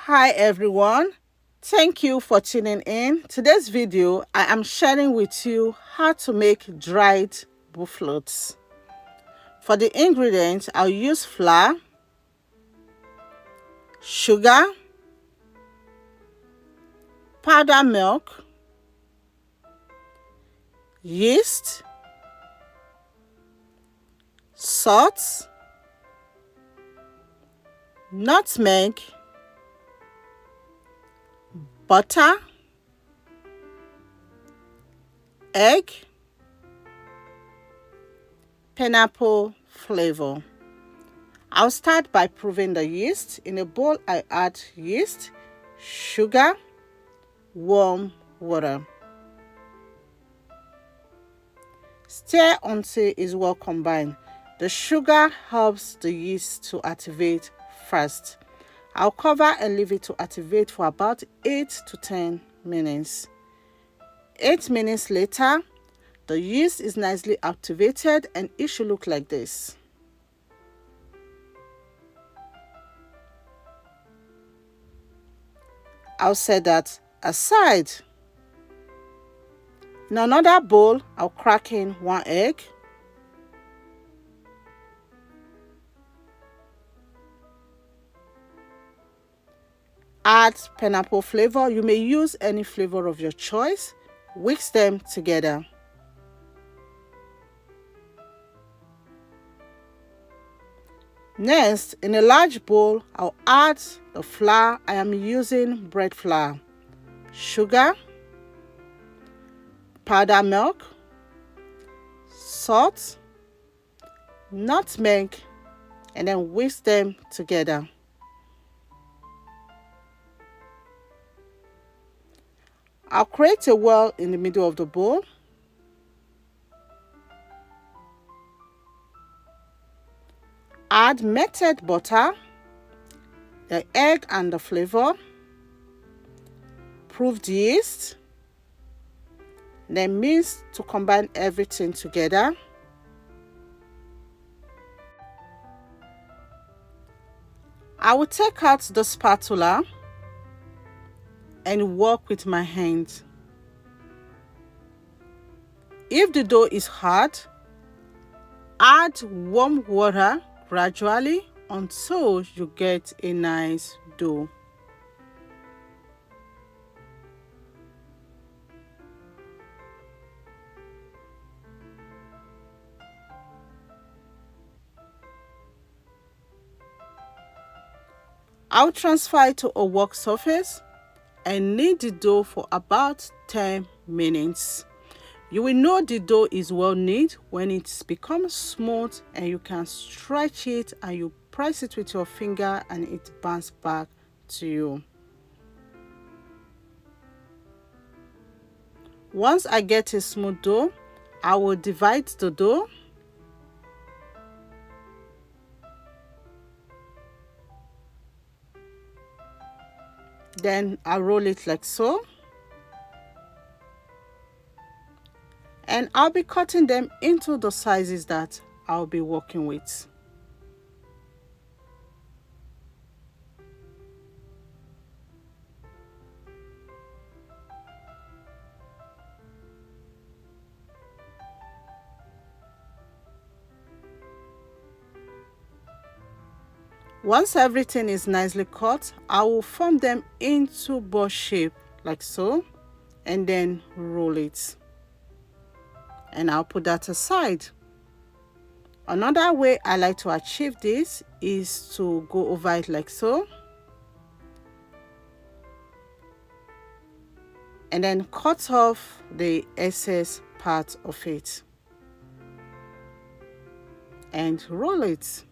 Hi everyone, thank you for tuning in. Today's video I am sharing with you how to make dried Bofrots. For the ingredients, I'll use flour, sugar, powdered milk, yeast, salt, nutmeg, butter, egg, pineapple flavor. I'll start by proving the yeast. In a bowl, I add yeast, sugar, warm water. Stir until it's well combined. The sugar helps the yeast to activate first. I'll cover and leave it to activate for about 8 to 10 minutes. 8 minutes later, the yeast is nicely activated and it should look like this. I'll set that aside. In another bowl, I'll crack in 1 egg. Add pineapple flavor. You may use any flavor of your choice. Whisk them together. Next, in a large bowl, I'll add the flour. I am using bread flour, sugar, powdered milk, salt, nutmeg, and then whisk them together. I'll create a well in the middle of the bowl. Add melted butter, the egg and the flavor, proofed yeast, then mix to combine everything together. I will take out the spatula and work with my hand. If the dough is hard, add warm water gradually until you get a nice dough. I'll transfer it to a work surface and knead the dough for about 10 minutes. You will know the dough is well kneaded when it becomes smooth and you can stretch it and you press it with your finger and it bounces back to you. Once I get a smooth dough, I will divide the dough. Then I roll it like so. And I'll be cutting them into the sizes that I'll be working with. Once everything is nicely cut, I will form them into ball shape like so and then roll it. And I'll put that aside. Another way I like to achieve this is to go over it like so. And then cut off the excess part of it. And roll it.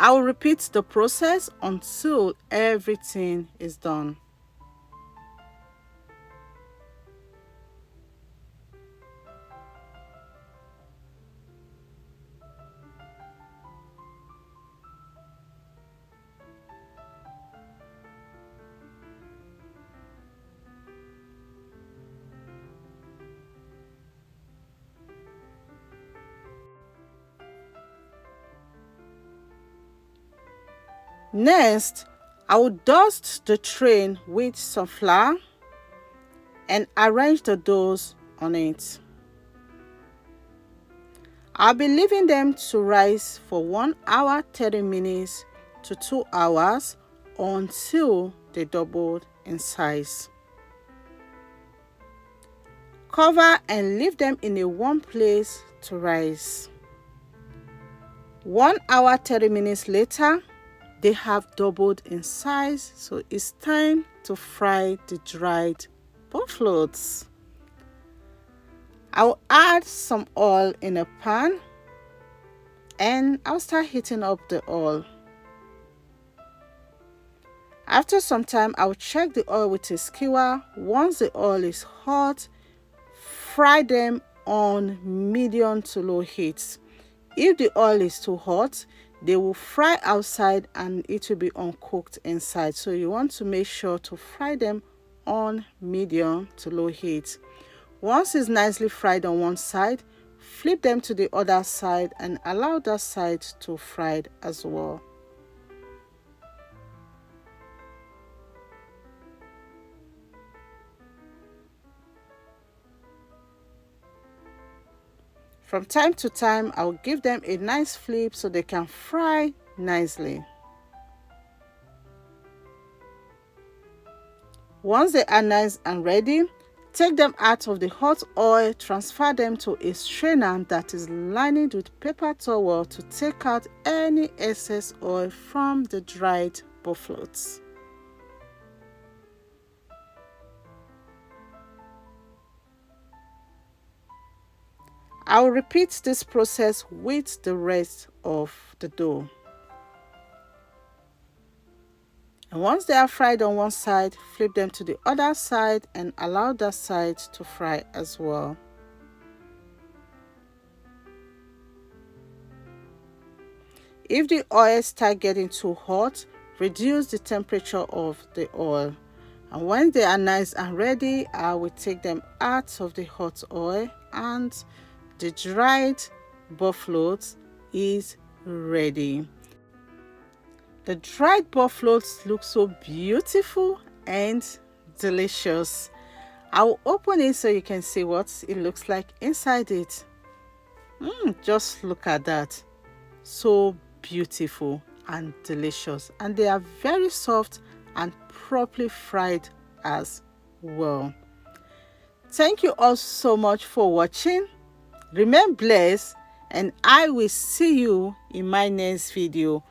I will repeat the process until everything is done. Next, I will dust the tray with some flour and arrange the doughs on it. I'll be leaving them to rise for 1 hour 30 minutes to 2 hours until they doubled in size. Cover and leave them in a warm place to rise. 1 hour 30 minutes later, they have doubled in size, so it's time to fry the dried bofrots. I'll add some oil in a pan and I'll start heating up the oil. After some time, I'll check the oil with a skewer. Once the oil is hot, fry them on medium to low heat. If the oil is too hot, they will fry outside and it will be uncooked inside. So you want to make sure to fry them on medium to low heat. Once it's nicely fried on one side, flip them to the other side and allow that side to fry as well. From time to time, I'll give them a nice flip so they can fry nicely. Once they are nice and ready, take them out of the hot oil, transfer them to a strainer that is lined with paper towel to take out any excess oil from the dried bofrots. I will repeat this process with the rest of the dough. And once they are fried on one side, flip them to the other side and allow that side to fry as well. If the oil starts getting too hot, reduce the temperature of the oil. And when they are nice and ready, I will take them out of the hot oil and the dried bofrot is ready. The dried bofrots look so beautiful and delicious. I will open it so you can see what it looks like inside it. Just look at that. So beautiful and delicious. And they are very soft and properly fried as well. Thank you all so much for watching. Remain blessed and I will see you in my next video.